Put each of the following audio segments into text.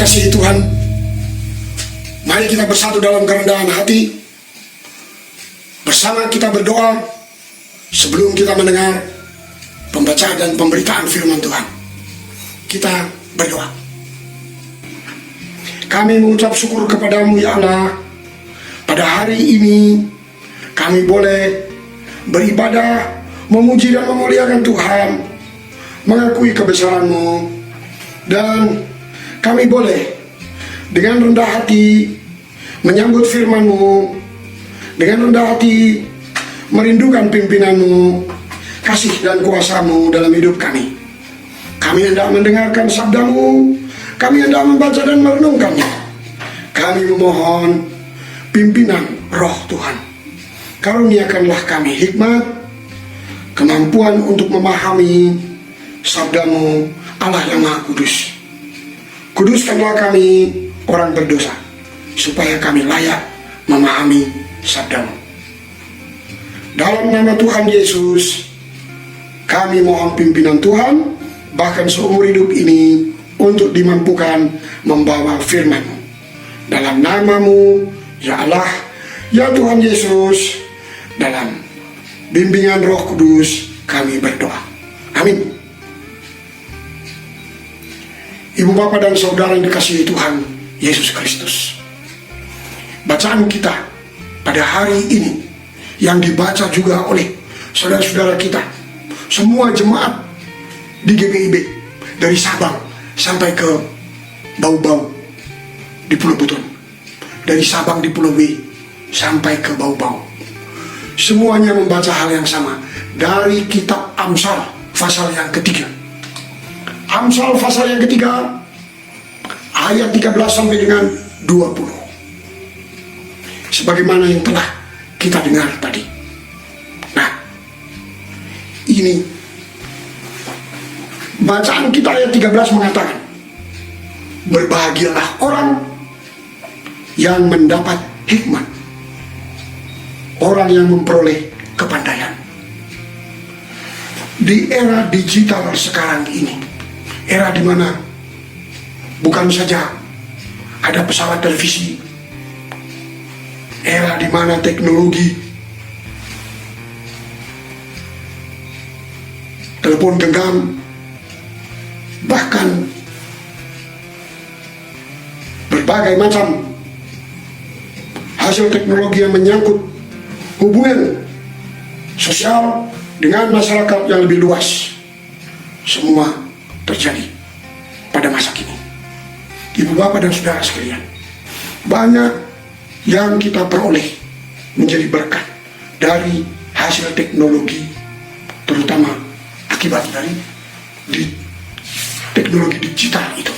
dikasihi Tuhan, mari kita bersatu dalam kerendahan hati. Bersama kita berdoa sebelum kita mendengar pembacaan dan pemberitaan firman Tuhan. Kita berdoa. Kami mengucap syukur kepadamu ya Allah. Pada hari ini kami boleh beribadah, memuji dan memuliakan Tuhan, mengakui kebesaran-Mu, dan kami boleh dengan rendah hati menyambut firman-Mu, dengan rendah hati merindukan pimpinan-Mu, kasih dan kuasa-Mu dalam hidup kami. Kami hendak mendengarkan sabda-Mu, kami hendak membaca dan merenungkannya. Kami memohon pimpinan Roh Tuhan. Karuniakanlah kami hikmat, kemampuan untuk memahami sabda-Mu, Allah yang Maha Kudus. Kuduskanlah kami orang berdosa, supaya kami layak memahami sabda-Mu. Dalam nama Tuhan Yesus, kami mohon pimpinan Tuhan, bahkan seumur hidup ini, untuk dimampukan membawa firman-Mu. Dalam nama-Mu, ya Allah, ya Tuhan Yesus, dalam bimbingan Roh Kudus, kami berdoa. Amin. Ibu bapak dan saudara yang dikasihi Tuhan Yesus Kristus, bacaan kita pada hari ini yang dibaca juga oleh saudara-saudara kita, semua jemaat di GPIB, dari Sabang sampai ke Bau-Bau di Pulau Buton, dari Sabang di Pulau B sampai ke Bau-Bau, semuanya membaca hal yang sama dari kitab Amsal pasal yang ketiga. Amsal pasal yang ketiga, ayat 13 sampai dengan 20. Sebagaimana yang telah kita dengar tadi. Nah, ini bacaan kita ayat 13 mengatakan, berbahagialah orang yang mendapat hikmat, orang yang memperoleh kepandaian. Di era digital sekarang ini, era di mana bukan saja ada pesawat televisi, era di mana teknologi telepon genggam, bahkan berbagai macam hasil teknologi yang menyangkut hubungan sosial dengan masyarakat yang lebih luas, semua terjadi pada masa kini. Ibu bapak dan saudara sekalian, banyak yang kita peroleh menjadi berkat dari hasil teknologi, terutama akibat dari teknologi digital itu.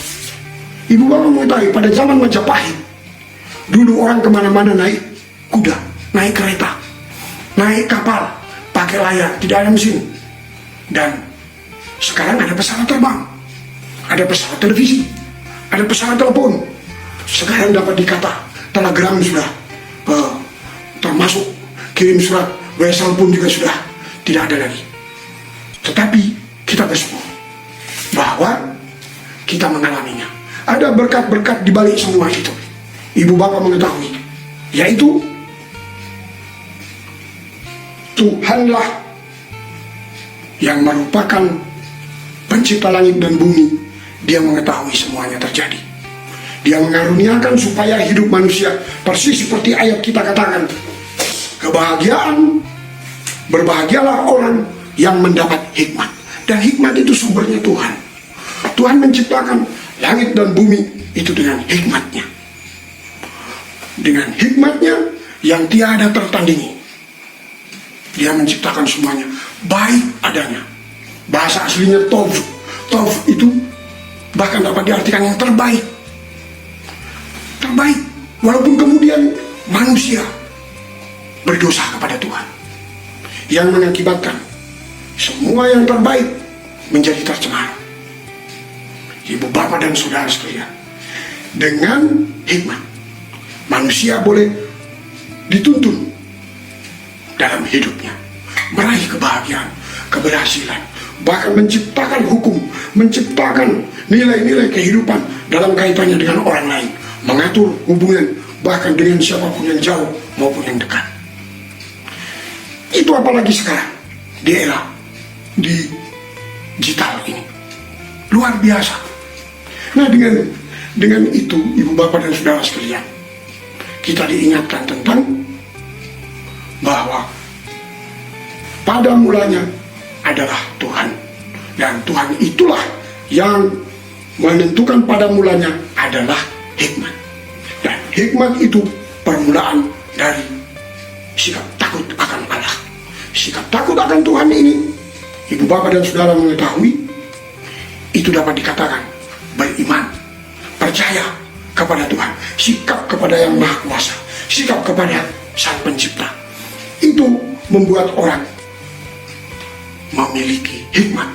Ibu bapak mengetahui pada zaman Majapahit, dulu orang kemana-mana naik kuda, naik kereta, naik kapal, pakai layar, tidak ada mesin. Dan sekarang ada pesawat terbang, ada pesawat televisi, ada pesawat telepon. Sekarang dapat dikata telegram sudah termasuk kirim surat, wesel pun juga sudah tidak ada lagi. Tetapi kita bersyukur bahwa kita mengalaminya. Ada berkat-berkat di balik semua itu. Ibu bapak mengetahui, yaitu Tuhanlah yang merupakan pencipta langit dan bumi. Dia mengetahui semuanya terjadi. Dia mengaruniakan supaya hidup manusia persis seperti ayat kita katakan, kebahagiaan, berbahagialah orang yang mendapat hikmat. Dan hikmat itu sumbernya Tuhan. Tuhan menciptakan langit dan bumi itu dengan hikmatnya. Dengan hikmatnya yang tiada tertandingi. Dia menciptakan semuanya baik adanya. Bahasa aslinya tov. Tov itu bahkan dapat diartikan yang terbaik. Terbaik. Walaupun kemudian manusia berdosa kepada Tuhan, yang mengakibatkan semua yang terbaik menjadi tercemar. Ibu bapak dan saudara sekalian, dengan hikmat manusia boleh dituntun dalam hidupnya, meraih kebahagiaan, keberhasilan, bahkan menciptakan hukum, menciptakan nilai-nilai kehidupan dalam kaitannya dengan orang lain, mengatur hubungan bahkan dengan siapapun yang jauh maupun yang dekat. Itu apalagi sekarang di era digital ini, luar biasa. Nah, dengan itu, ibu bapak dan saudara sekalian, kita diingatkan tentang bahwa pada mulanya adalah Tuhan, dan Tuhan itulah yang menentukan pada mulanya adalah hikmat. Dan hikmat itu permulaan dari sikap takut akan Allah. Sikap takut akan Tuhan ini, ibu bapak dan saudara mengetahui, itu dapat dikatakan beriman, percaya kepada Tuhan, sikap kepada yang Maha Kuasa, sikap kepada Sang Pencipta. Itu membuat orang memiliki hikmat.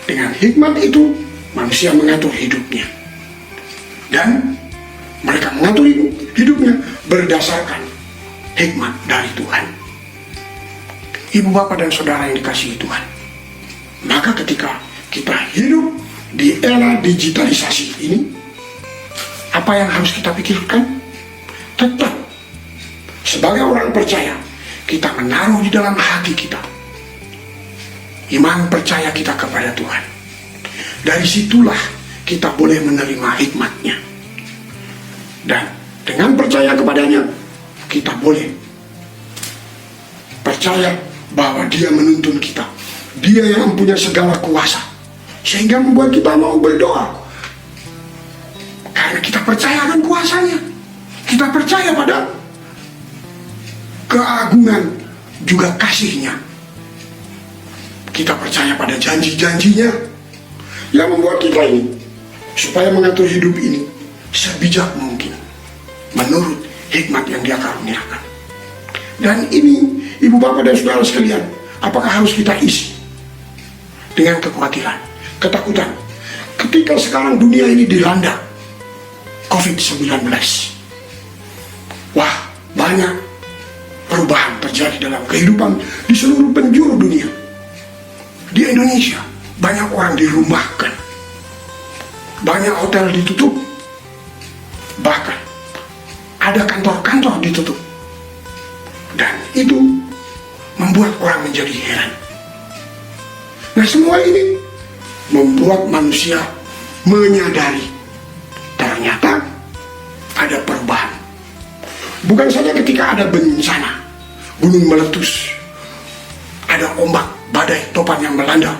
Dengan hikmat itu manusia mengatur hidupnya, dan mereka mengatur hidupnya berdasarkan hikmat dari Tuhan. Ibu bapak dan saudara yang dikasihi Tuhan, maka ketika kita hidup di era digitalisasi ini, apa yang harus kita pikirkan? Tetap sebagai orang percaya, kita menaruh di dalam hati kita iman percaya kita kepada Tuhan. Dari situlah kita boleh menerima hikmatnya, dan dengan percaya kepadanya, kita boleh percaya bahwa Dia menuntun kita. Dia yang mempunyai segala kuasa, sehingga membuat kita mau berdoa, karena kita percaya akan kuasanya. Kita percaya pada keagungan juga kasih-Nya. Kita percaya pada janji-janjinya yang membuat kita ini supaya mengatur hidup ini sebijak mungkin menurut hikmat yang Dia karuniakan. Dan ini, ibu bapak dan saudara sekalian, apakah harus kita isi dengan kekhawatiran, ketakutan ketika sekarang dunia ini dilanda COVID-19? Wah, banyak perubahan terjadi dalam kehidupan di seluruh penjuru dunia. Di Indonesia, banyak orang dirumahkan, banyak hotel ditutup, bahkan ada kantor-kantor ditutup. Dan itu membuat orang menjadi heran. Nah, semua ini membuat manusia menyadari ternyata ada perubahan. Bukan saja ketika ada bencana, gunung meletus, ada ombak, badai, topan yang melanda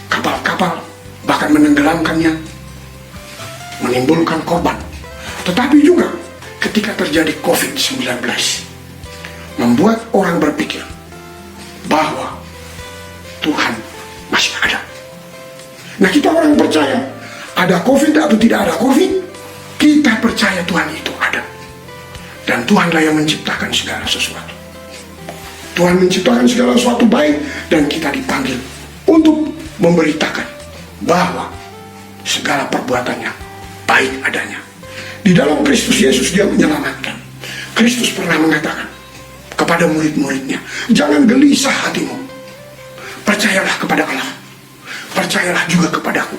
kapal-kapal, bahkan menenggelamkannya, menimbulkan korban. Tetapi juga ketika terjadi COVID-19, membuat orang berpikir bahwa Tuhan masih ada. Nah, kita orang percaya, ada COVID atau tidak ada COVID, kita percaya Tuhan itu ada. Dan Tuhanlah yang menciptakan segala sesuatu. Tuhan menciptakan segala sesuatu baik, dan kita dipanggil untuk memberitakan bahwa segala perbuatannya baik adanya. Di dalam Kristus Yesus Dia menyelamatkan. Kristus pernah mengatakan kepada murid-muridnya, jangan gelisah hatimu, percayalah kepada Allah, percayalah juga kepadaku.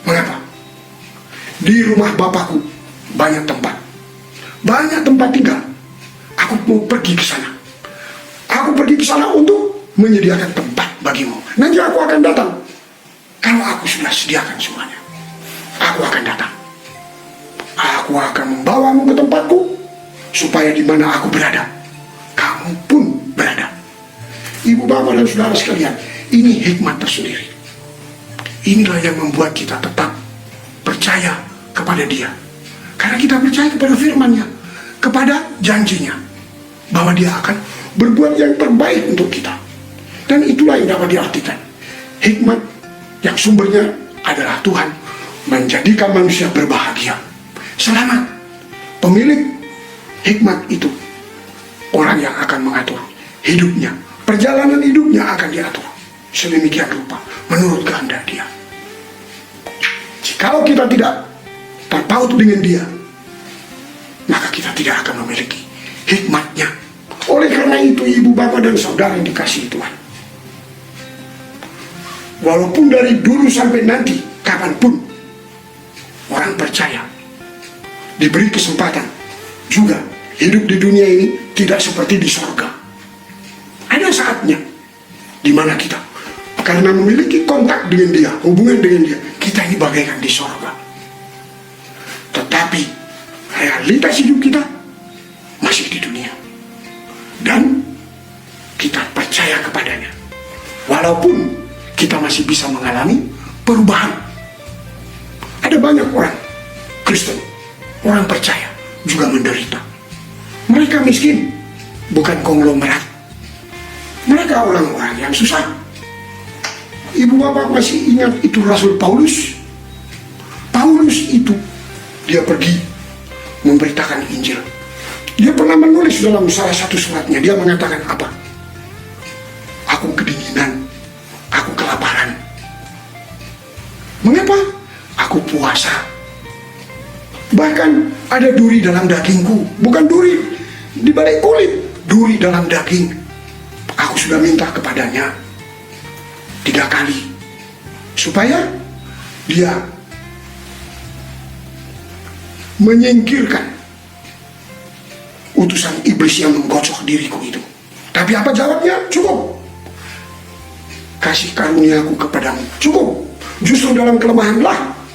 Mengapa? Di rumah Bapakku banyak tempat tinggal. Aku mau pergi ke sana. Aku pergi ke sana untuk menyediakan tempat bagimu. Nanti aku akan datang. Kalau aku sudah sediakan semuanya, aku akan datang. Aku akan membawamu ke tempatku, supaya di mana aku berada, kamu pun berada. Ibu bapak dan saudara sekalian, ini hikmat tersendiri. Inilah yang membuat kita tetap percaya kepada Dia, karena kita percaya kepada firman-Nya, kepada janjinya, bahwa Dia akan berbuat yang terbaik untuk kita. Dan itulah yang dapat diartikan hikmat, yang sumbernya adalah Tuhan menjadikan manusia berbahagia, selamat. Pemilik hikmat itu orang yang akan mengatur hidupnya, perjalanan hidupnya akan diatur sedemikian rupa menurut kehendak Dia. Jikalau kita tidak terpaut dengan Dia, maka kita tidak akan memiliki hikmat-Nya. Oleh karena itu, ibu bapak dan saudara yang dikasihi Tuhan, walaupun dari dulu sampai nanti, kapanpun, orang diberi kesempatan juga hidup di dunia ini tidak seperti di sorga. Ada saatnya di mana kita karena memiliki kontak dengan dia, hubungan dengan dia, kita ini bagaikan di sorga. Tetapi realitas hidup kita masih di dunia. Dan kita percaya kepadanya. Walaupun kita masih bisa mengalami perubahan. Ada banyak orang Kristen, orang percaya, juga menderita. Mereka miskin, bukan konglomerat. Mereka orang-orang yang susah. Ibu bapak masih ingat itu Rasul Paulus? Paulus itu, dia pergi memberitakan Injil. Dia pernah menulis dalam salah satu suratnya, dia mengatakan apa? Aku kedinginan, aku kelaparan. Mengapa? Aku puasa. Bahkan ada duri dalam dagingku, bukan duri di balik kulit, duri dalam daging. Aku sudah minta kepadanya 3 kali supaya dia menyingkirkan utusan iblis yang menggocok diriku itu. Tapi apa jawabnya? Cukup. Kasih karuniaku kepadamu, cukup. Justru dalam kelemahanlah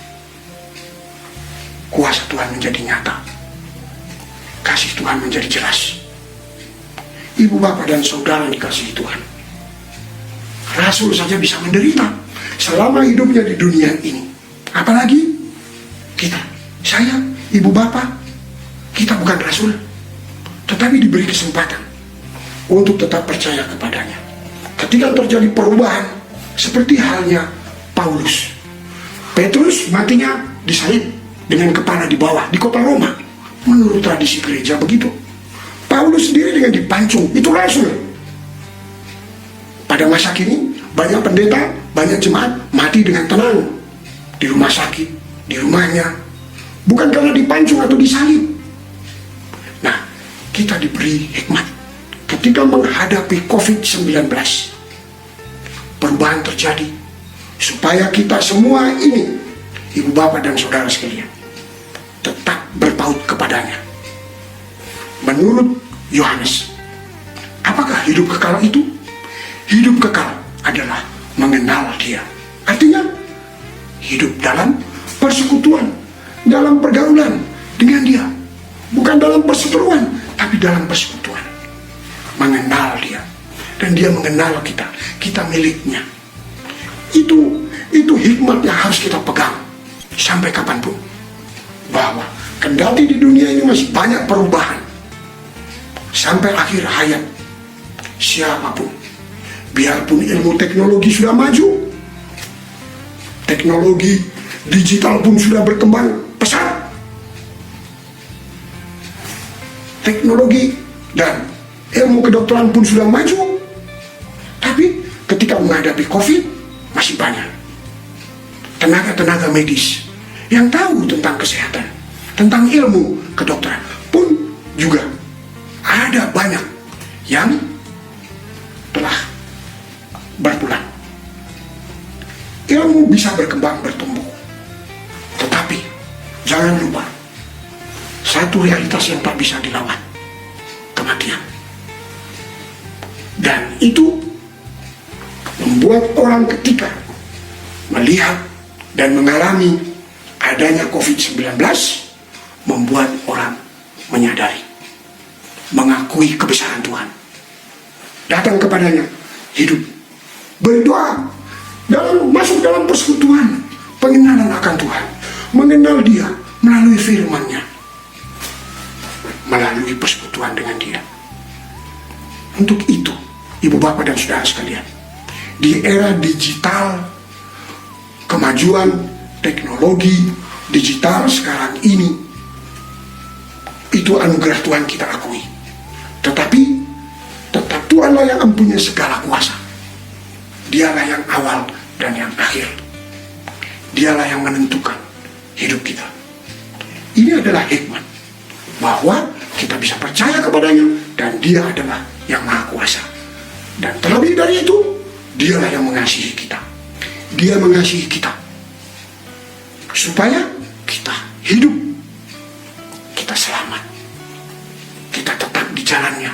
kuasa Tuhan menjadi nyata, kasih Tuhan menjadi jelas. Ibu bapak dan saudara yang dikasihi Tuhan, Rasul saja bisa menderita selama hidupnya di dunia ini, apalagi kita, saya, ibu bapak. Kita bukan Rasul, tetapi diberi kesempatan untuk tetap percaya kepadanya. Ketika terjadi perubahan, seperti halnya Paulus, Petrus matinya disalib dengan kepala di bawah di kota Roma. Menurut tradisi gereja begitu. Paulus sendiri dengan dipancung, itu Rasul. Pada masa kini banyak pendeta, banyak jemaat mati dengan tenang di rumah sakit, di rumahnya, bukan karena dipancung atau disalib. Nah, kita diberi hikmat ketika menghadapi COVID-19. Perubahan terjadi supaya kita semua ini, ibu bapak dan saudara sekalian, tetap berpaut kepadanya. Menurut Yohanes, apakah hidup kekal itu? Hidup kekal adalah mengenal dia. Artinya hidup dalam persekutuan, dalam pergaulan dengan dia. Bukan dalam perseteruan, tapi dalam persekutuan. Mengenal dia. Dan dia mengenal kita. Kita miliknya. Itu hikmat yang harus kita pegang sampai kapanpun. Bahwa kendati di dunia ini masih banyak perubahan, sampai akhir hayat siapapun, biarpun ilmu teknologi sudah maju, teknologi digital pun sudah berkembang pesat, teknologi dan ilmu kedokteran pun sudah maju, tapi ketika menghadapi COVID masih banyak tenaga-tenaga medis yang tahu tentang kesehatan, tentang ilmu kedokteran pun juga ada banyak yang telah berpulang. Ilmu bisa berkembang, bertumbuh, tetapi jangan lupa satu realitas yang tak bisa dilawan, kematian. Dan itu membuat orang ketika melihat dan mengalami adanya COVID-19, membuat orang menyadari, mengakui kebesaran Tuhan, datang kepadanya, hidup, berdoa, masuk dalam persekutuan, pengenalan akan Tuhan, mengenal dia melalui firman-Nya, melalui persekutuan dengan dia. Untuk itu, ibu bapak dan saudara sekalian, di era digital, kemajuan teknologi digital sekarang ini, itu anugerah Tuhan kita akui. Tetapi tetap Tuhanlah yang mempunyai segala kuasa. Dialah yang awal dan yang akhir. Dialah yang menentukan hidup kita. Ini adalah hikmat, bahwa kita bisa percaya kepadanya, dan dia adalah yang maha kuasa. Dan terlebih dari itu, dialah yang mengasihi kita. Dia mengasihi kita supaya kita hidup selamat. Kita tetap di jalannya.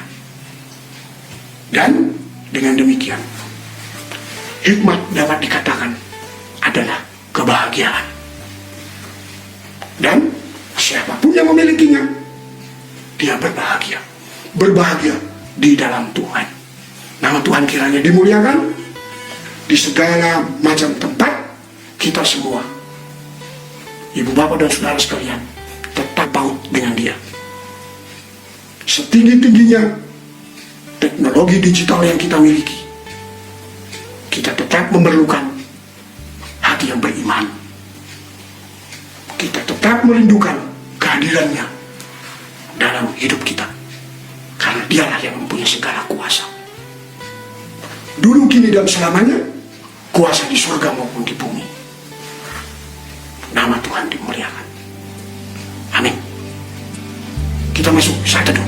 Dan dengan demikian, hikmat dapat dikatakan adalah kebahagiaan. Dan siapapun yang memilikinya, dia berbahagia. Berbahagia di dalam Tuhan. Nama Tuhan kiranya dimuliakan di segala macam tempat. Kita semua, ibu bapak dan saudara sekalian, tetap paut dengan dia. Setinggi-tingginya teknologi digital yang kita miliki, kita tetap memerlukan hati yang beriman. Kita tetap merindukan kehadirannya dalam hidup kita, karena dialah yang mempunyai segala kuasa. Dulu, kini, dan selamanya, kuasa di surga maupun di bumi. Nama Tuhan dimuliakan. Amin. Kita masuk saat teduh.